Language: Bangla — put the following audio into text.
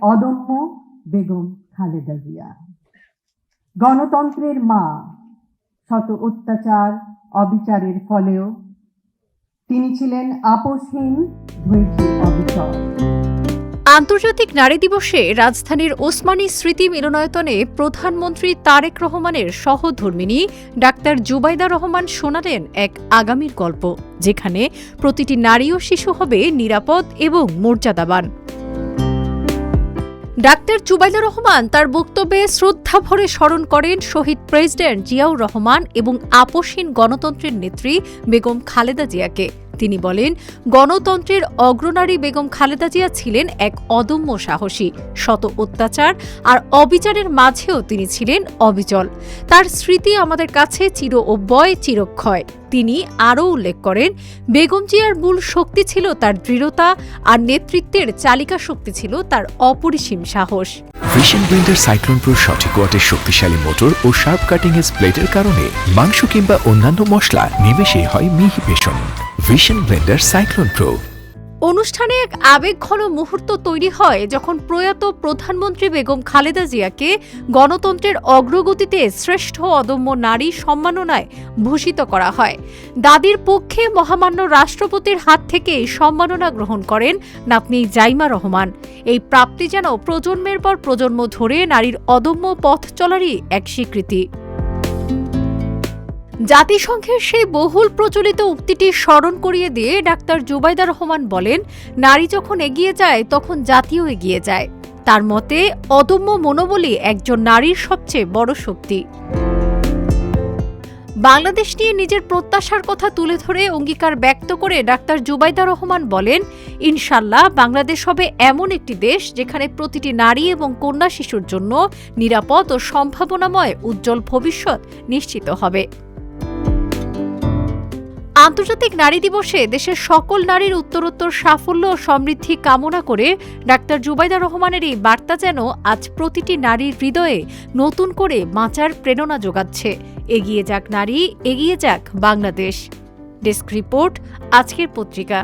অদম্য বেগম খালেদা জিয়া। গণতন্ত্রের মা, শত অত্যাচার অবিচারের ফলেও তিনি ছিলেন আপোষহীন, ধৈর্য অবিচল। আন্তর্জাতিক নারী দিবসে রাজধানীর ওসমানী স্মৃতি মিলনায়তনে প্রধানমন্ত্রী তারেক রহমানের সহধর্মিণী ডাক্তার জুবাইদা রহমান শোনালেন এক আগামীর গল্প, যেখানে প্রতিটি নারী ও শিশু হবে নিরাপদ এবং মর্যাদাবান। ডাক্তার জুবাইদা রহমান তার বক্তব্যে শ্রদ্ধাভরে স্মরণ করেন শহীদ প্রেসিডেন্ট জিয়াউর রহমান এবং আপোষহীন গণতন্ত্রের নেত্রী বেগম খালেদা জিয়াকে। তিনি বলেন, গণতন্ত্রের অগ্রনারী বেগম খালেদা জিয়া ছিলেন এক অদম্য সাহসী। শত অত্যাচার আর অবিচারের মাঝেও তিনি ছিলেন অবিচল। তার স্মৃতি আমাদের কাছে চির অব্যয়, চিরক্ষয়। তিনি আরও উল্লেখ করেন, বেগম জিয়ার মূল শক্তি ছিল তার দৃঢ়তা, আর নেতৃত্বের চালিকা শক্তি ছিল তার অপরিসীম সাহস। ভিশন ব্লেন্ডার সাইক্লোন প্রো সঠিক ওয়াটের শক্তিশালী মোটর ও শার্প কাটিং এজ প্লেটের কারণে মাংস কিংবা অন্যান্য মশলা নিমেষেই হয় মিহি passion. Vision Blender cyclone pro. অনুষ্ঠানে এক আবেগঘন মুহূর্ত তৈরি হয় যখন প্রয়াত প্রধানমন্ত্রী বেগম খালেদা জিয়াকে গণতন্ত্রের অগ্রগতিতে শ্রেষ্ঠ অদম্য নারী সম্মাননায় ভূষিত করা হয়। দাদির পক্ষে মহামান্য রাষ্ট্রপতির হাত থেকে সম্মাননা গ্রহণ করেন নাতনি জাইমা রহমান। এই প্রাপ্তি যেন প্রজন্মের পর প্রজন্ম ধরে নারীর অদম্য পথ চলারই এক স্বীকৃতি। জাতিসংঘের সেই বহুল প্রচলিত উক্তিটি স্মরণ করিয়ে দিয়ে ডাক্তার জুবাইদা রহমান বলেন, নারী যখন এগিয়ে যায় তখন জাতিও এগিয়ে যায়। তার মতে, অদম্য মনোবলই একজন নারীর সবচেয়ে বড় শক্তি। বাংলাদেশ নিয়ে নিজের প্রত্যাশার কথা তুলে ধরে অঙ্গীকার ব্যক্ত করে ডাক্তার জুবাইদা রহমান বলেন, ইনশাল্লাহ বাংলাদেশ হবে এমন একটি দেশ যেখানে প্রতিটি নারী এবং কন্যা শিশুর জন্য নিরাপদ ও সম্ভাবনাময় উজ্জ্বল ভবিষ্যৎ নিশ্চিত হবে। আন্তর্জাতিক নারী দিবসে দেশের সকল নারীর উত্তরোত্তর সাফল্য ও সমৃদ্ধি কামনা করে ডাক্তার জুবাইদা রহমানের এই বার্তা যেন আজ প্রতিটি নারীর হৃদয়ে নতুন করে বাঁচার প্রেরণা যোগাচ্ছে। এগিয়ে যাক নারী, এগিয়ে যাক বাংলাদেশ। ডেস্ক রিপোর্ট, আজকের পত্রিকা।